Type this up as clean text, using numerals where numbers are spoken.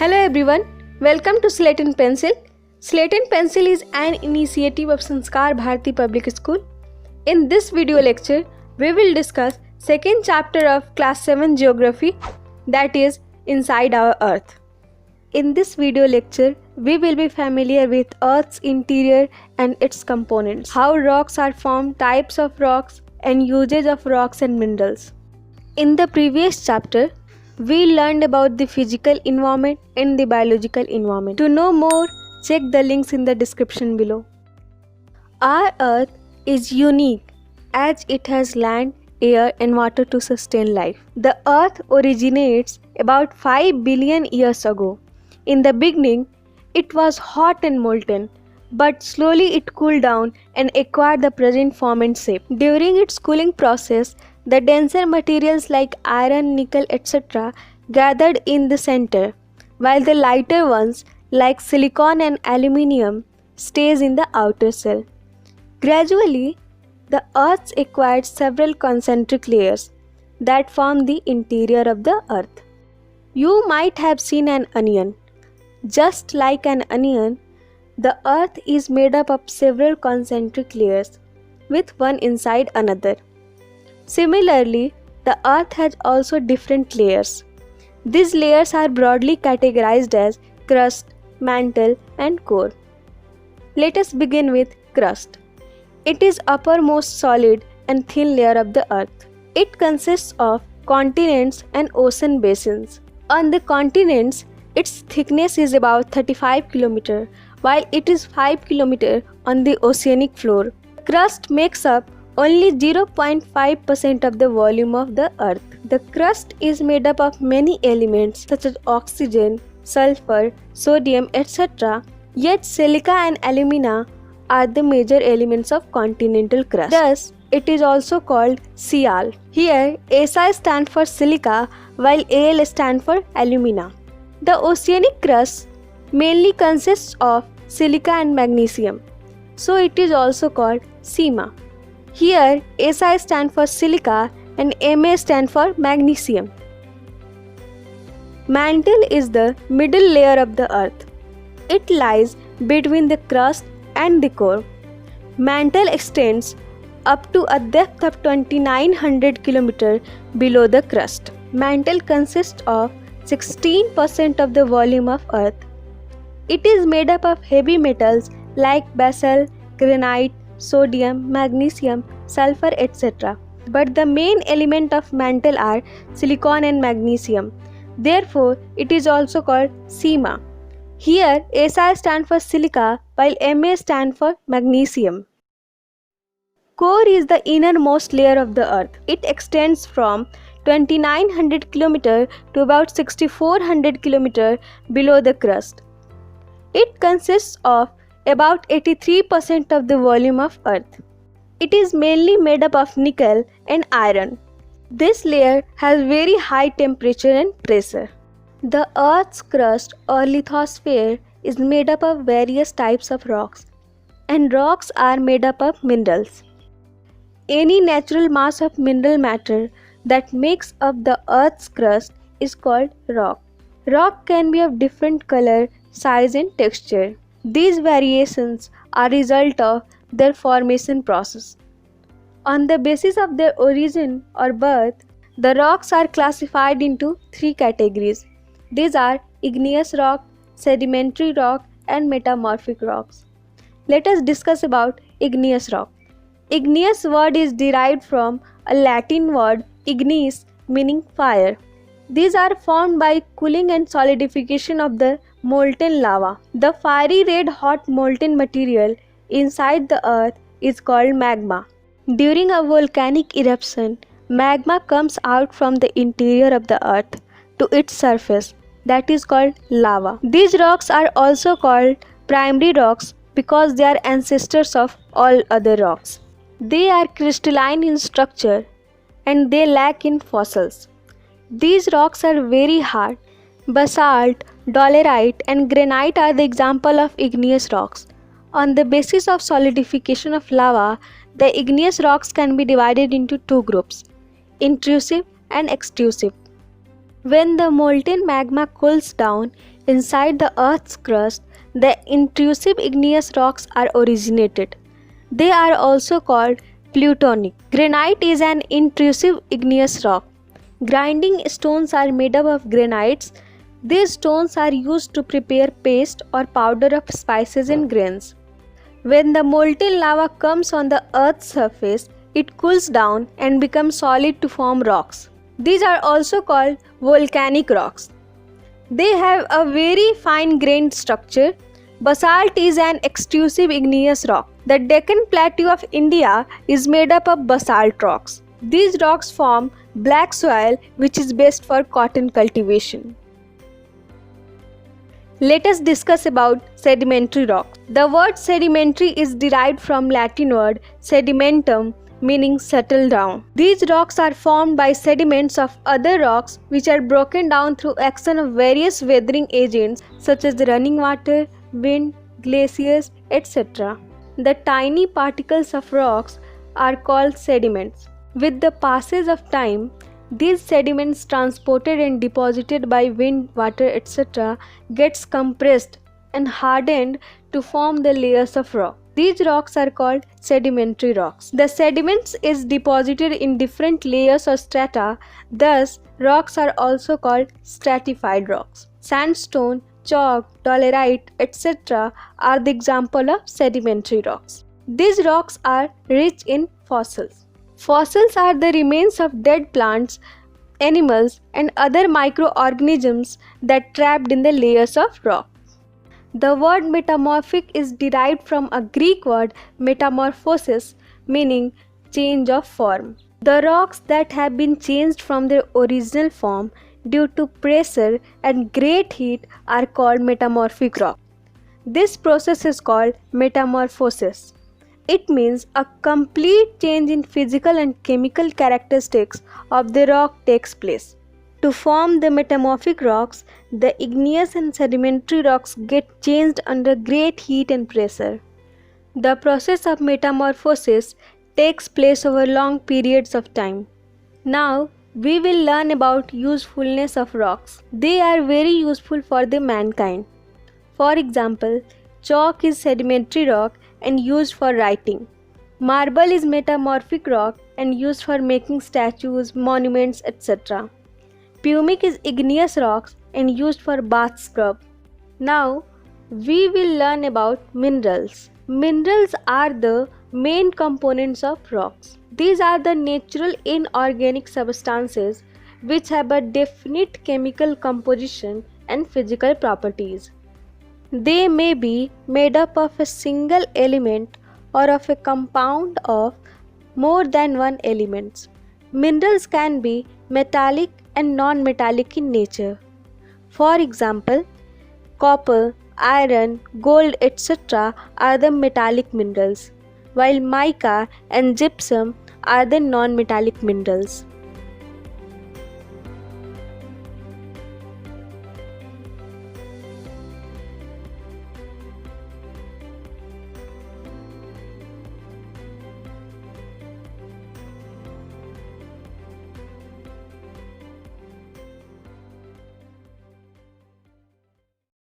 Hello everyone, welcome to Slate and Pencil. Slate and Pencil is an initiative of Sanskar Bharati Public School. In this video lecture, we will discuss second chapter of class 7 geography, that is Inside Our Earth. In this video lecture, we will be familiar with Earth's interior and its components, how rocks are formed, types of rocks, and usage of rocks and minerals. In the previous chapter, we learned about the physical environment and the biological environment. To know more, check the links in the description below. Our Earth is unique as it has land, air, and water to sustain life. The Earth originates about 5 billion years ago. In the beginning, it was hot and molten, but slowly it cooled down and acquired the present form and shape. During its cooling process, the denser materials like iron, nickel, etc. gathered in the center, while the lighter ones like silicon and aluminium stays in the outer shell. Gradually, the Earth acquired several concentric layers that form the interior of the Earth. You might have seen an onion. Just like an onion, the Earth is made up of several concentric layers, with one inside another. Similarly, the Earth has also different layers. These layers are broadly categorized as crust, mantle, and core. Let us begin with crust. It is uppermost solid and thin layer of the Earth. It consists of continents and ocean basins. On the continents, its thickness is about 35 km, while it is 5 km on the oceanic floor. Crust makes up only 0.5% of the volume of the Earth. The crust is made up of many elements such as oxygen, sulfur, sodium, etc. Yet silica and alumina are the major elements of continental crust. Thus, it is also called Sial. Here, Si stands for silica while Al stands for alumina. The oceanic crust mainly consists of silica and magnesium, so it is also called Sima. Here, Si stands for silica and Ma stands for magnesium. Mantle is the middle layer of the Earth. It lies between the crust and the core. Mantle extends up to a depth of 2900 km below the crust. Mantle consists of 16% of the volume of Earth. It is made up of heavy metals like basalt, granite, sodium, magnesium, sulfur, etc. But the main element of mantle are silicon and magnesium. Therefore, it is also called Sima. Here, Si stands for silica while Ma stands for magnesium. Core is the innermost layer of the Earth. It extends from 2900 km to about 6400 km below the crust. It consists of about 83% of the volume of Earth. It is mainly made up of nickel and iron. This layer has very high temperature and pressure. The Earth's crust or lithosphere is made up of various types of rocks, and rocks are made up of minerals. Any natural mass of mineral matter that makes up the Earth's crust is called rock. Rock can be of different color, size, and texture. These variations are a result of their formation process. On the basis of their origin or birth, the rocks are classified into three categories. These are igneous rock, sedimentary rock, and metamorphic rocks. Let us discuss about igneous rock. Igneous word is derived from a Latin word ignis, meaning fire. These are formed by cooling and solidification of the molten lava. The fiery red hot molten material inside the Earth is called magma. During a volcanic eruption, magma comes out from the interior of the Earth to its surface, that is called lava. These rocks are also called primary rocks because they are ancestors of all other rocks. They are crystalline in structure and they lack in fossils. These rocks are very hard. Basalt, dolerite, and granite are the example of igneous rocks. On the basis of solidification of lava, the igneous rocks can be divided into two groups, intrusive and extrusive. When the molten magma cools down, inside the Earth's crust, the intrusive igneous rocks are originated. They are also called plutonic. Granite is an intrusive igneous rock. Grinding stones are made up of granites. These stones are used to prepare paste or powder of spices and grains. When the molten lava comes on the Earth's surface, it cools down and becomes solid to form rocks. These are also called volcanic rocks. They have a very fine-grained structure. Basalt is an extrusive igneous rock. The Deccan Plateau of India is made up of basalt rocks. These rocks form black soil which is best for cotton cultivation. Let us discuss about sedimentary rocks. The word sedimentary is derived from Latin word sedimentum, meaning settle down. These rocks are formed by sediments of other rocks which are broken down through action of various weathering agents such as running water, wind, glaciers, etc. The tiny particles of rocks are called sediments. With the passage of time, these sediments transported and deposited by wind, water, etc. gets compressed and hardened to form the layers of rock. These rocks are called sedimentary rocks. The sediments is deposited in different layers or strata, thus rocks are also called stratified rocks. Sandstone, chalk, dolerite, etc. are the example of sedimentary rocks. These rocks are rich in fossils. Fossils are the remains of dead plants, animals, and other microorganisms that trapped in the layers of rock. The word metamorphic is derived from a Greek word metamorphosis, meaning change of form. The rocks that have been changed from their original form due to pressure and great heat are called metamorphic rock. This process is called metamorphosis. It means a complete change in physical and chemical characteristics of the rock takes place. To form the metamorphic rocks, the igneous and sedimentary rocks get changed under great heat and pressure. The process of metamorphosis takes place over long periods of time. Now, we will learn about usefulness of rocks. They are very useful for the mankind. For example, chalk is sedimentary rock and used for writing. Marble is metamorphic rock and used for making statues, monuments, etc. Pumic is igneous rocks and used for bath scrub. Now, we will learn about minerals. Minerals are the main components of rocks. These are the natural inorganic substances which have a definite chemical composition and physical properties. They may be made up of a single element or of a compound of more than one element. Minerals can be metallic and non-metallic in nature. For example, copper, iron, gold, etc. are the metallic minerals, while mica and gypsum are the non-metallic minerals.